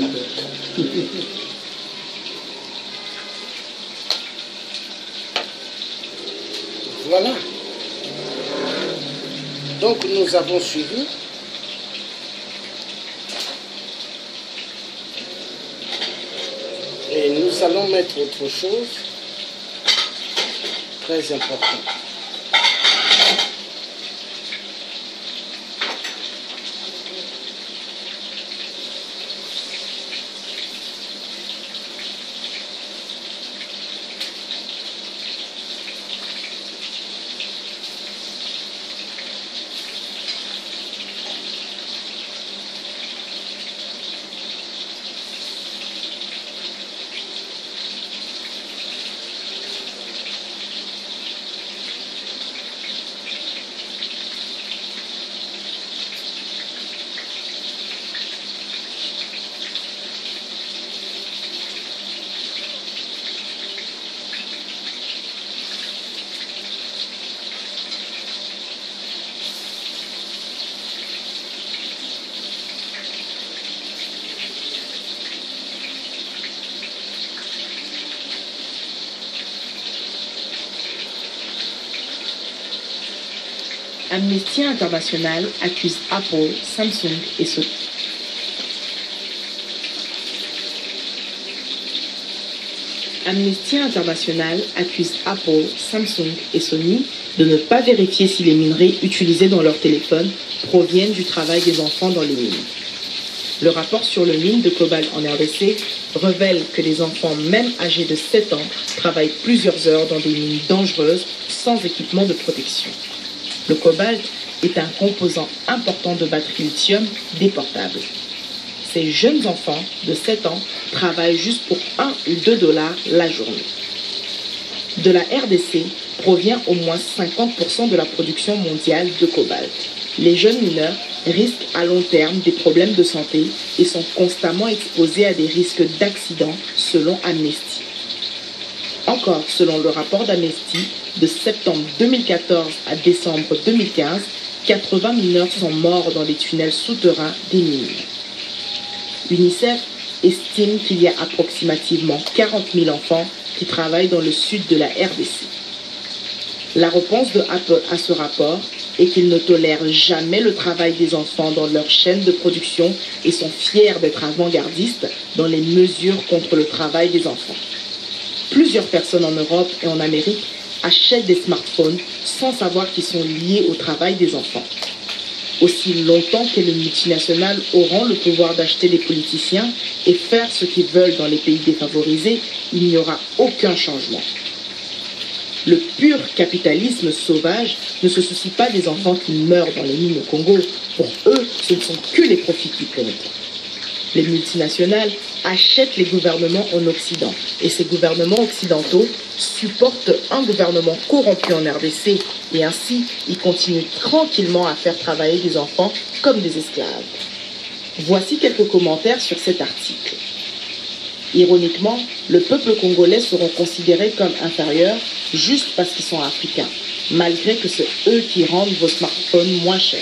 Voilà. Donc nous avons suivi. Et nous allons mettre autre chose très important. Amnesty International accuse Apple, Samsung et Sony. Amnesty International accuse Apple, Samsung et Sony de ne pas vérifier si les minerais utilisés dans leurs téléphones proviennent du travail des enfants dans les mines. Le rapport sur le mine de cobalt en RDC révèle que les enfants, même âgés de 7 ans, travaillent plusieurs heures dans des mines dangereuses sans équipement de protection. Le cobalt est un composant important de batteries lithium déportables. Ces jeunes enfants de 7 ans travaillent juste pour 1 ou 2 dollars la journée. De la RDC provient au moins 50% de la production mondiale de cobalt. Les jeunes mineurs risquent à long terme des problèmes de santé et sont constamment exposés à des risques d'accident selon Amnesty. Encore selon le rapport d'Amnesty, de septembre 2014 à décembre 2015, 80 mineurs sont morts dans les tunnels souterrains des mines. L'UNICEF estime qu'il y a approximativement 40 000 enfants qui travaillent dans le sud de la RDC. La réponse de Apple à ce rapport est qu'ils ne tolèrent jamais le travail des enfants dans leur chaîne de production et sont fiers d'être avant-gardistes dans les mesures contre le travail des enfants. Plusieurs personnes en Europe et en Amérique achètent des smartphones sans savoir qu'ils sont liés au travail des enfants. Aussi longtemps que les multinationales auront le pouvoir d'acheter des politiciens et faire ce qu'ils veulent dans les pays défavorisés, il n'y aura aucun changement. Le pur capitalisme sauvage ne se soucie pas des enfants qui meurent dans les mines au Congo. Pour eux, ce ne sont que les profits qui comptent. Les multinationales achètent les gouvernements en Occident et ces gouvernements occidentaux supportent un gouvernement corrompu en RDC et ainsi ils continuent tranquillement à faire travailler des enfants comme des esclaves. Voici quelques commentaires sur cet article. Ironiquement, le peuple congolais seront considérés comme inférieurs juste parce qu'ils sont africains, malgré que c'est eux qui rendent vos smartphones moins chers.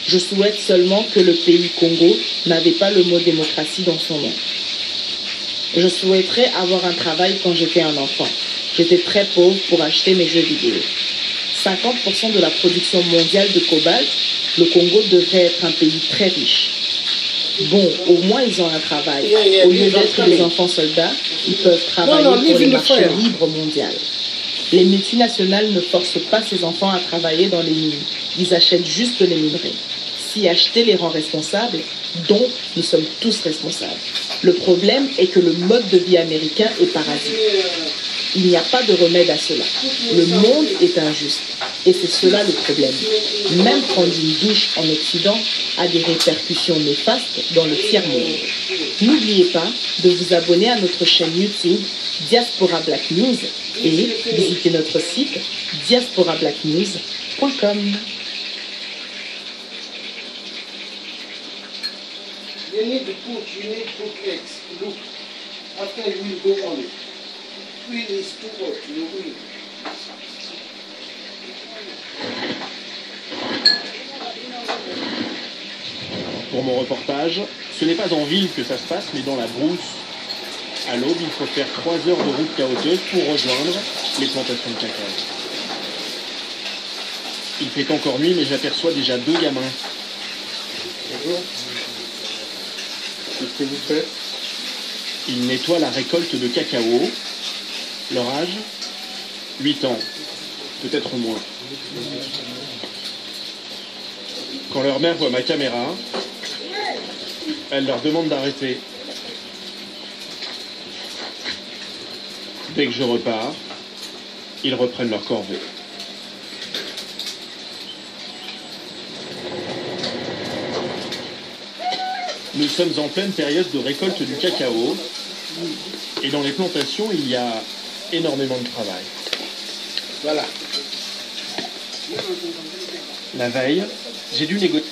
Je souhaite seulement que le pays Congo n'avait pas le mot démocratie dans son nom. Je souhaiterais avoir un travail quand j'étais un enfant. J'étais très pauvre pour acheter mes jeux vidéo. 50% de la production mondiale de cobalt, le Congo devrait être un pays très riche. Bon, au moins ils ont un travail. Au lieu d'être des enfants soldats, ils peuvent travailler pour le marché libre mondial. Les multinationales ne forcent pas ces enfants à travailler dans les mines. Ils achètent juste les minerais. Si acheter les rend responsables, dont nous sommes tous responsables. Le problème est que le mode de vie américain est parasite. Il n'y a pas de remède à cela. Le monde est injuste. Et c'est cela le problème. Même prendre une douche en Occident a des répercussions néfastes dans le tiers-monde. N'oubliez pas de vous abonner à notre chaîne YouTube Diaspora Black News et visiter notre site diasporablacknews.com. You need to put, look, After you will go on it. Wheel is too hot, you will. Pour mon reportage, ce n'est pas en ville que ça se passe, mais dans la brousse. À l'aube, il faut faire 3 heures de route chaotique pour rejoindre les plantations de cacao. Il fait encore nuit, mais j'aperçois déjà 2 gamins. Bonjour. Qu'est-ce que vous faites? Ils nettoient la récolte de cacao. Leur âge 8 ans, peut-être moins. Quand leur mère voit ma caméra, elle leur demande d'arrêter. Dès que je repars, ils reprennent leur corvée. Nous sommes en pleine période de récolte du cacao et dans les plantations, il y a énormément de travail. Voilà. La veille, j'ai dû négocier.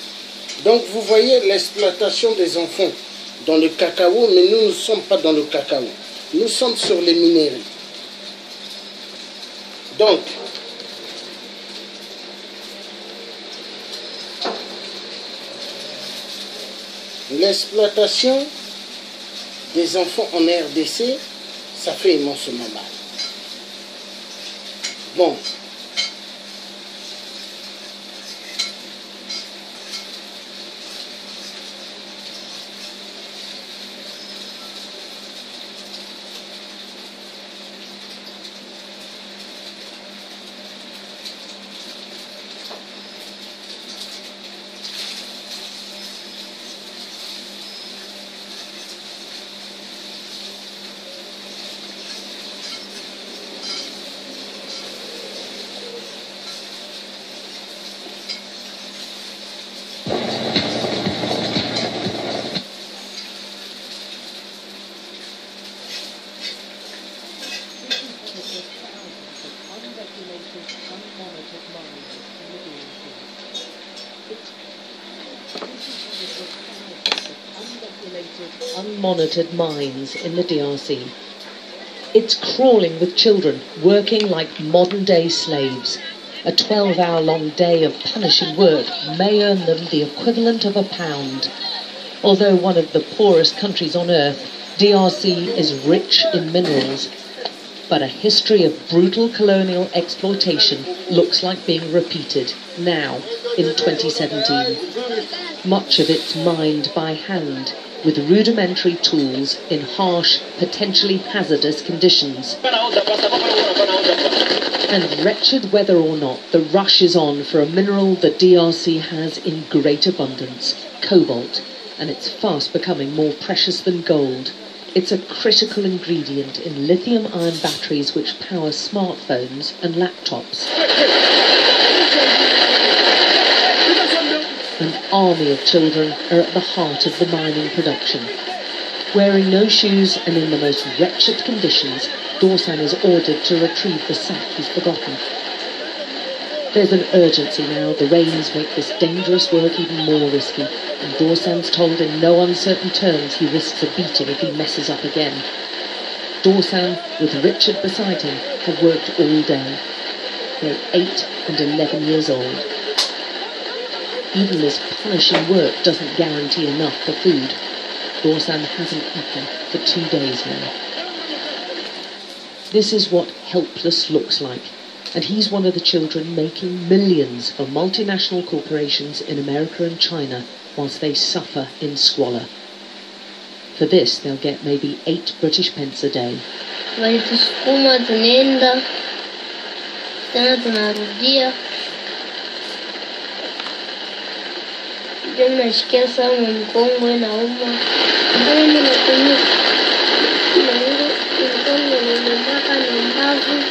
Donc vous voyez l'exploitation des enfants dans le cacao, mais nous ne sommes pas dans le cacao. Nous sommes sur les minerais. Donc, l'exploitation des enfants en RDC, ça fait immensément mal. Bon. Unmonitored mines in the DRC. It's crawling with children, working like modern-day slaves. A 12-hour-long day of punishing work may earn them the equivalent of £1. Although one of the poorest countries on earth, DRC is rich in minerals. But a history of brutal colonial exploitation looks like being repeated now, in 2017. Much of it's mined by hand, with rudimentary tools in harsh, potentially hazardous conditions. And wretched whether or not, the rush is on for a mineral the DRC has in great abundance, cobalt, and it's fast becoming more precious than gold. It's a critical ingredient in lithium-ion batteries which power smartphones and laptops. An army of children are at the heart of the mining production. Wearing no shoes and in the most wretched conditions, Dorsan is ordered to retrieve the sack he's forgotten. There's an urgency now. The rains make this dangerous work even more risky, and Dorsan's told in no uncertain terms he risks a beating if he messes up again. Dorsan, with Richard beside him, have worked all day. They're 8 and 11 years old. Even this punishing work doesn't guarantee enough for food. Dorsan hasn't eaten for 2 days now. This is what helpless looks like, and he's one of the children making millions for multinational corporations in America and China whilst they suffer in squalor. For this, they'll get maybe 8 British pence a day. Walitusukuma tunaenda tena tunarudia. Ndio nashikia sana mkongo inauma. Mimi natumia mkongo unaumaka na mbavu.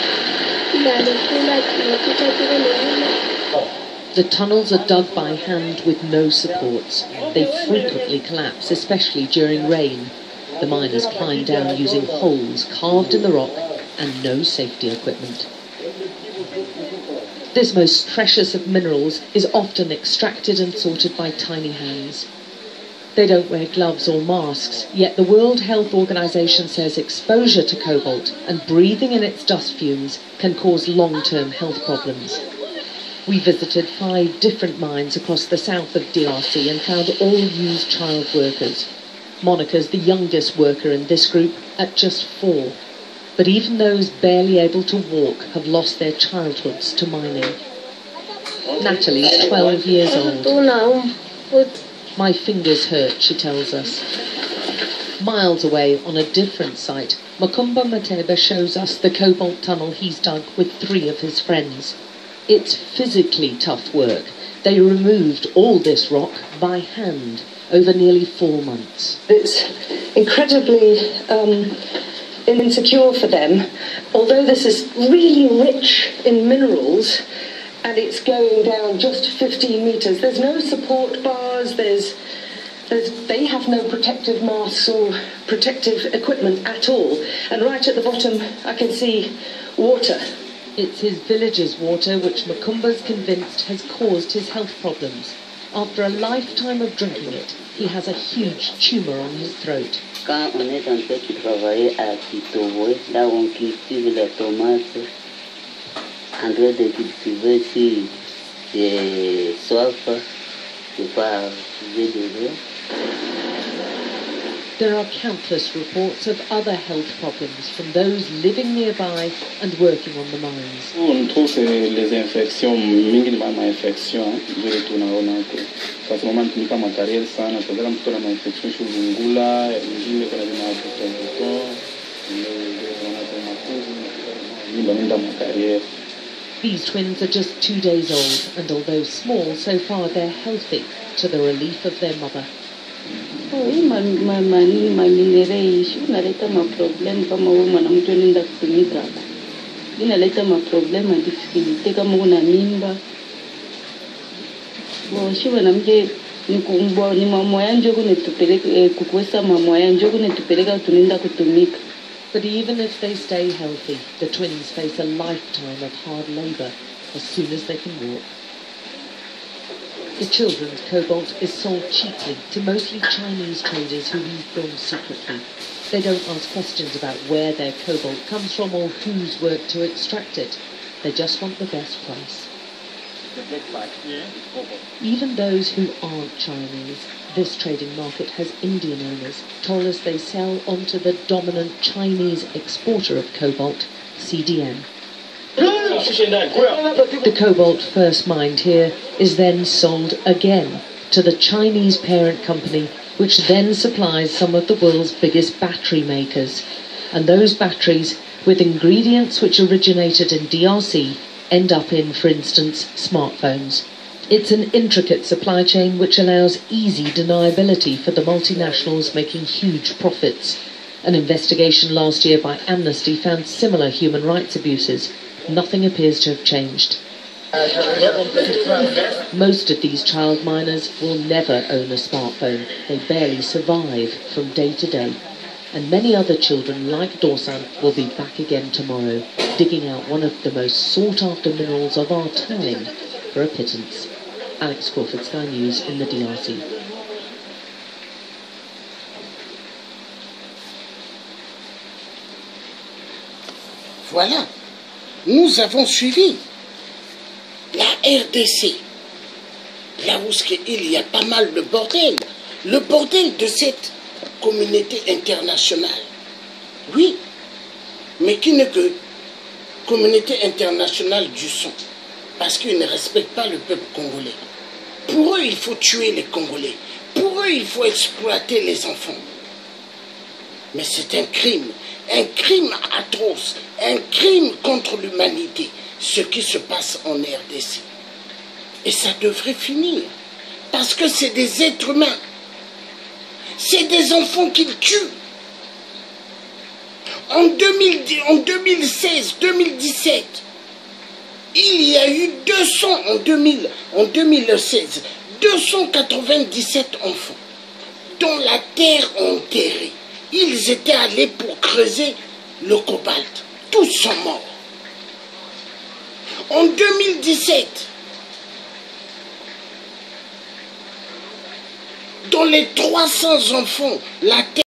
The tunnels are dug by hand with no supports. They frequently collapse, especially during rain. The miners climb down using holes carved in the rock and no safety equipment. This most precious of minerals is often extracted and sorted by tiny hands. They don't wear gloves or masks, yet the World Health Organization says exposure to cobalt and breathing in its dust fumes can cause long-term health problems. We visited 5 different mines across the south of DRC and found all use child workers. Monica's the youngest worker in this group at just 4. But even those barely able to walk have lost their childhoods to mining. Natalie's 12 years old. My fingers hurt, she tells us. Miles away on a different site, Makumba Mateba shows us the cobalt tunnel he's dug with 3 of his friends. It's physically tough work. They removed all this rock by hand over nearly 4 months. It's incredibly insecure for them. Although this is really rich in minerals, and it's going down just 15 meters. There's no support bars, they have no protective masks or protective equipment at all. And right at the bottom, I can see water. It's his village's water which Makumba's convinced has caused his health problems. After a lifetime of drinking it, he has a huge tumour on his throat. Quand on est en train de travailler à Kitowe, là où on cultive les tomates, en train de cultiver si j'ai soif, je peux cultiver de l'eau. There are countless reports of other health problems from those living nearby and working on the mines. On trouve les infections, minimum infections, ndio tunaona huko. Kwa sababu tunatumika material sana, kwa mtu ana infection shulungula, nyingine kuna vinavyotokea, These twins are just 2 days old, and although small, so far they're healthy, to the relief of their mother. Maminereishi inaleta maproblemu kama huyu mwanamke anaenda kutumika hapa, inaleta maproblemu na difficulty kama una mimba boshi mwanamke ni mama yanje kunitupeleka kukwesa mama yanje kunitupeleka tunaenda kutumika. But even if they stay healthy, the twins face a lifetime of hard labour as soon as they can walk. The children's cobalt is sold cheaply to mostly Chinese traders who leave film secretly. They don't ask questions about where their cobalt comes from or who's worked to extract it. They just want the best price. Even those who aren't Chinese, this trading market has Indian owners, told us they sell onto the dominant Chinese exporter of cobalt, CDM. The cobalt first mined here is then sold again to the Chinese parent company, which then supplies some of the world's biggest battery makers. And those batteries, with ingredients which originated in DRC, end up in, for instance, smartphones. It's an intricate supply chain which allows easy deniability for the multinationals making huge profits. An investigation last year by Amnesty found similar human rights abuses. Nothing appears to have changed. Most of these child miners will never own a smartphone. They barely survive from day to day. And many other children like Dorsan will be back again tomorrow, digging out one of the most sought-after minerals of our time for a pittance. Alex Crawford, Sky News in the DRC. Voilà, nous avons suivi la RDC, là où il y a pas mal de bordel, le bordel de cette communauté internationale. Oui, mais qui n'est que communauté internationale du son, parce qu'ils ne respectent pas le peuple congolais. Pour eux, il faut tuer les Congolais. Pour eux, il faut exploiter les enfants. Mais c'est un crime atroce, un crime contre l'humanité, ce qui se passe en RDC. Et ça devrait finir, parce que c'est des êtres humains. C'est des enfants qu'ils tuent. En 2016-2017, il y a eu 2016, 297 enfants dont la terre enterrée. Ils étaient allés pour creuser le cobalt. Tous sont morts. En 2017, Dans les 300 enfants, la terre